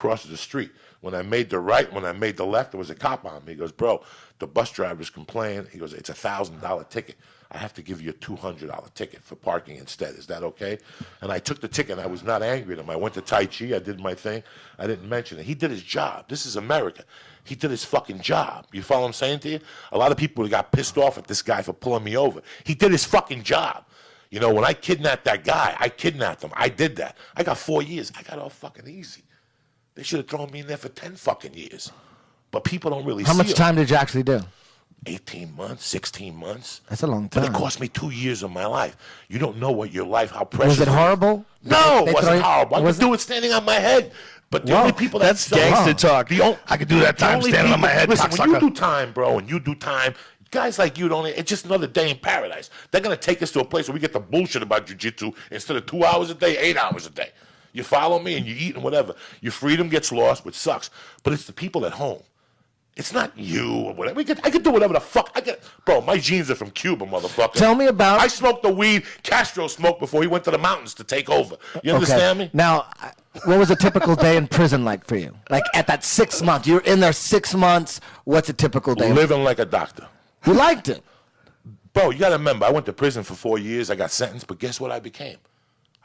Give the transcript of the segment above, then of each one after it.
crosses the street. When I made the right, when I made the left, there was a cop on me. He goes, bro, the bus driver's complaining. He goes, it's a $1,000 ticket. I have to give you a $200 ticket for parking instead. Is that okay? And I took the ticket, and I was not angry at him. I went to Tai Chi. I did my thing. I didn't mention it. He did his job. This is America. He did his fucking job. You follow what I'm saying to you? A lot of people got pissed off at this guy for pulling me over. He did his fucking job. You know, when I kidnapped that guy, I kidnapped him. I did that. I got 4 years. I got off fucking easy. They should have thrown me in there for 10 fucking years. But people don't really see How much time did you actually do? 18 months, 16 months. That's a long time. But it cost me 2 years of my life. You don't know what your life, how precious. Was it horrible? No, it wasn't horrible. I could do it standing on my head. But the only people that's gangster talk. I could do that time standing on my head. Listen, when you do time, bro, and you do time, guys like you don't. It's just another day in paradise. They're gonna take us to a place where we get the bullshit about jiu-jitsu instead of 2 hours a day, 8 hours a day. You follow me, and you eat and whatever. Your freedom gets lost, which sucks. But it's the people at home. It's not you or whatever. I could do whatever the fuck I get. Bro, my genes are from Cuba, motherfucker. Tell me about. I smoked the weed Castro smoked before he went to the mountains to take over. You understand me? Now, what was a typical day in prison like for you? Like at that 6 months, you're in there 6 months. What's a typical day? Living like a doctor. You liked it. Bro, you got to remember, I went to prison for 4 years. I got sentenced, but guess what I became?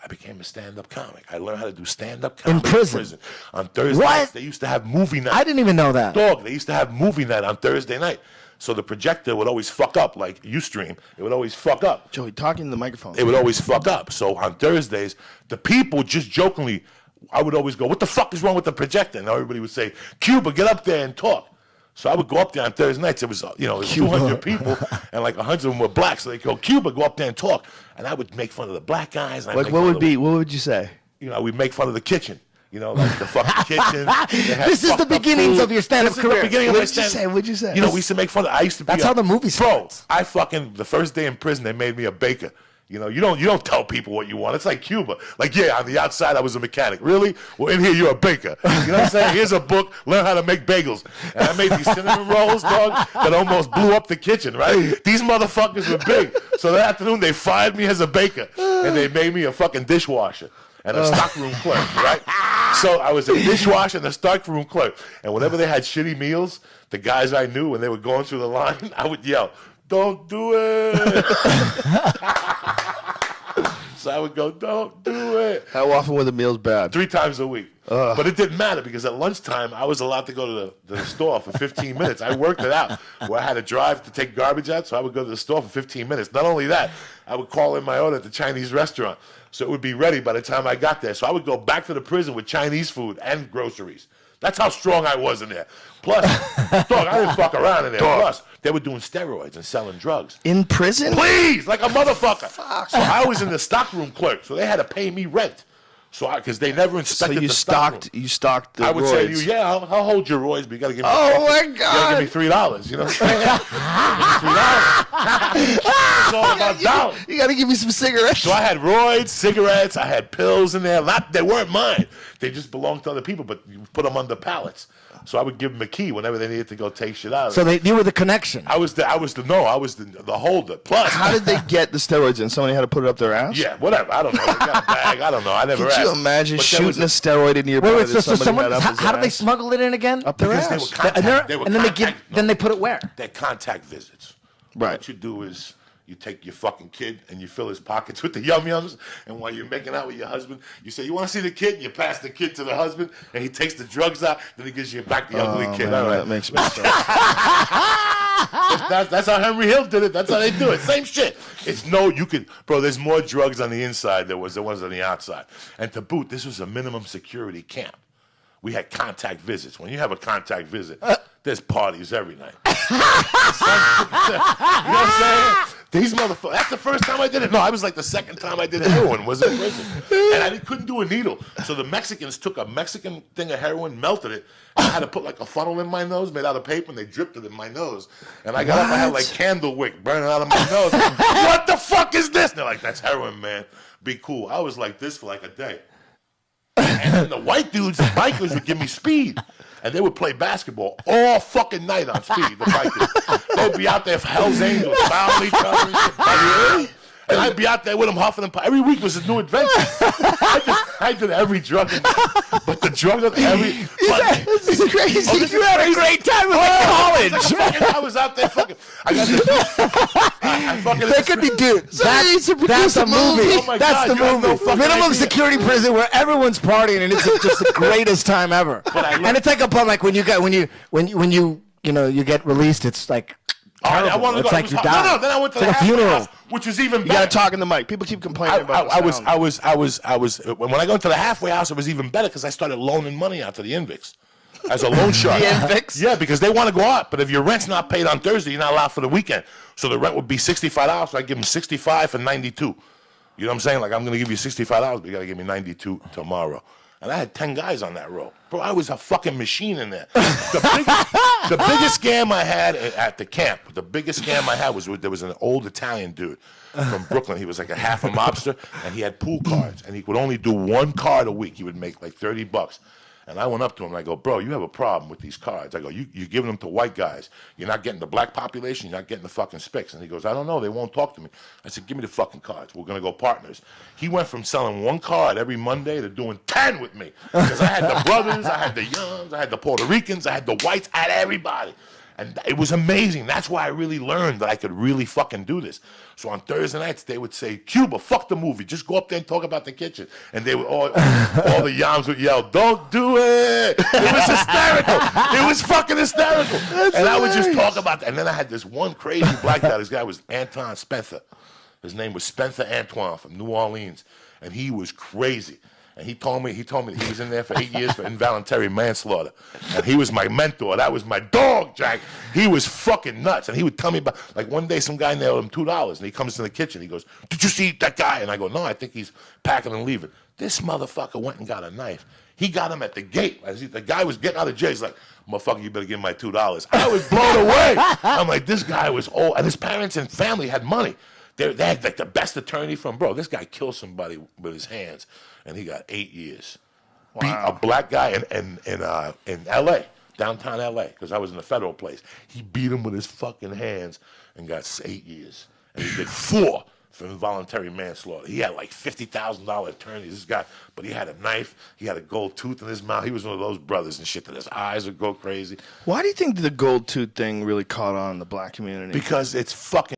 I became a stand-up comic. I learned how to do stand-up comedy in prison. On Thursday nights, they used to have movie night. I didn't even know that. Dog, they used to have movie night on Thursday night. So the projector would always fuck up, like Ustream. It would always fuck up. Joey, talking to the microphone. It would always fuck up. So on Thursdays, the people just jokingly, I would always go, what the fuck is wrong with the projector? And everybody would say, Cuba, get up there and talk. So I would go up there on Thursday nights. It was, it was 200 people, and like 100 of them were black. So they go, Cuba, go up there and talk. And I would make fun of the black guys. And like what would you say? You know, we'd make fun of the kitchen. You know, like the fucking kitchen. This is the beginnings of your stand-up career. The beginning of my stand-up. What'd you say? You know, we used to make fun of. I used to be. That's how the movie starts. Bro, the first day in prison, they made me a baker. You know, you don't tell people what you want. It's like Cuba. Like, yeah, on the outside I was a mechanic. Really? Well, in here you're a baker. You know what I'm saying? Here's a book. Learn how to make bagels. And I made these cinnamon rolls, dog, that almost blew up the kitchen. Right? These motherfuckers were big. So that afternoon they fired me as a baker, and they made me a fucking dishwasher and a stockroom clerk. Right? So I was a dishwasher and a stockroom clerk. And whenever they had shitty meals, the guys I knew when they were going through the line, I would yell, "Don't do it." So I would go, "Don't do it." How often were the meals bad? 3 times a week. But it didn't matter because at lunchtime, I was allowed to go to the store for 15 minutes. I worked it out where I had to drive to take garbage out, so I would go to the store for 15 minutes. Not only that, I would call in my order at the Chinese restaurant, so it would be ready by the time I got there. So I would go back to the prison with Chinese food and groceries. That's how strong I was in there. Plus, dog, I didn't fuck around in there. Plus, they were doing steroids and selling drugs. In prison? Please, like a motherfucker. Fuck. So I was in the stockroom clerk, so they had to pay me rent. So because they never inspected the stockroom. You stocked the I would roids. say to you, yeah, I'll hold your roids, but you got to give me. Oh my You got to give me $3. You know what I'm saying? $3. It's all about dollars. You got to give me some cigarettes. So I had roids, cigarettes, I had pills in there. They weren't mine. They just belonged to other people, but you put them under pallets. So I would give them a key whenever they needed to go take shit out. So you were the connection. I was the holder. Plus, how did they get the steroids in? Somebody had to put it up their ass? Yeah, whatever. I don't know. They got a bag. I don't know. I never asked. Could you imagine shooting a steroid into your body that somebody had up his ass? How did they smuggle it in again? Up their ass. Then they put it where? They're contact visits. Right. What you do is you take your fucking kid and you fill his pockets with the yum-yums, and while you're making out with your husband, you say, "You want to see the kid?" And you pass the kid to the husband, and he takes the drugs out, then he gives you back the ugly kid. Man, that makes me so. That's how Henry Hill did it. That's how they do it. Same shit. Bro, there's more drugs on the inside than there was on the outside. And to boot, this was a minimum security camp. We had contact visits. When you have a contact visit, there's parties every night. You know what I'm saying? These motherfuckers, that's the first time I did it. No, I was like the second time I did heroin was in prison. And I couldn't do a needle. So the Mexicans took a Mexican thing of heroin, melted it, and I had to put like a funnel in my nose made out of paper, and they dripped it in my nose. And I got up, I had like candle wick burning out of my nose. What the fuck is this? And they're like, "That's heroin, man. Be cool." I was like this for like a day. And then the white dudes, the bikers, would give me speed. And they would play basketball all fucking night on speed, the bikers. They'd be out there for Hell's Angels, fouling each other and shit. And I'd be out there with him huffing and every week was a new adventure. I did every drug, but the drug of every. This is crazy. This You is had a crazy. great time in college. I was out there fucking. I got the. I fucking. That could be, dude. That's a movie. Oh my That's God, the you have no movie. fucking Minimum idea. security prison where everyone's partying and it's just the greatest time ever. And it's like like when you get released, it's like. I want to It's go. like you died. No, then I went to It's the like a halfway funeral. house, which was even You better. gotta talk in the mic. People keep complaining about I the was sound. when I got to the halfway house, it was even better because I started loaning money out to the Invics as a loan shark. The Invics? Yeah, because they want to go out, but if your rent's not paid on Thursday, you're not allowed for the weekend. So the rent would be $65, so I give them $65 for 92. You know what I'm saying? Like I'm gonna give you $65, but you gotta give me 92 tomorrow. And I had 10 guys on that row. Bro, I was a fucking machine in there. The biggest scam I had at the camp, the biggest scam I had was there was an old Italian dude from Brooklyn. He was like a half a mobster, and he had pool cards. And he would only do one card a week. He would make like $30. And I went up to him and I go, bro, you have a problem with these cards. I go, you're giving them to white guys. You're not getting the black population. You're not getting the fucking spics. And he goes, I don't know. They won't talk to me. I said, give me the fucking cards. We're going to go partners. He went from selling one card every Monday to doing 10 with me. Because I had the brothers, I had the Youngs, I had the Puerto Ricans, I had the whites, I had everybody. And it was amazing. That's why I really learned that I could really fucking do this. So on Thursday nights, they would say, Cuba, fuck the movie. Just go up there and talk about the kitchen. And they would all the yams would yell, don't do it. It was hysterical. It was fucking hysterical. I would just talk about that. And then I had this one crazy black guy. This guy was Anton Spencer. His name was Spencer Antoine from New Orleans. And he was crazy. And he told me that he was in there for 8 years for involuntary manslaughter. And he was my mentor. That was my dog, Jack. He was fucking nuts. And he would tell me about, like one day some guy nailed him $2. And he comes to the kitchen. He goes, did you see that guy? And I go, no, I think he's packing and leaving. This motherfucker went and got a knife. He got him at the gate. The guy was getting out of jail. He's like, motherfucker, you better give him my $2. I was blown away. I'm like, this guy was old. And his parents and family had money. They had like the best attorney from, bro, this guy killed somebody with his hands, and he got 8 years. Wow. Beat a black guy in L.A., downtown L.A., because I was in a federal place. He beat him with his fucking hands and got 8 years. And he did 4 for involuntary manslaughter. He had like $50,000 attorneys, this guy, but he had a knife. He had a gold tooth in his mouth. He was one of those brothers and shit that his eyes would go crazy. Why do you think the gold tooth thing really caught on in the black community? Because it's fucking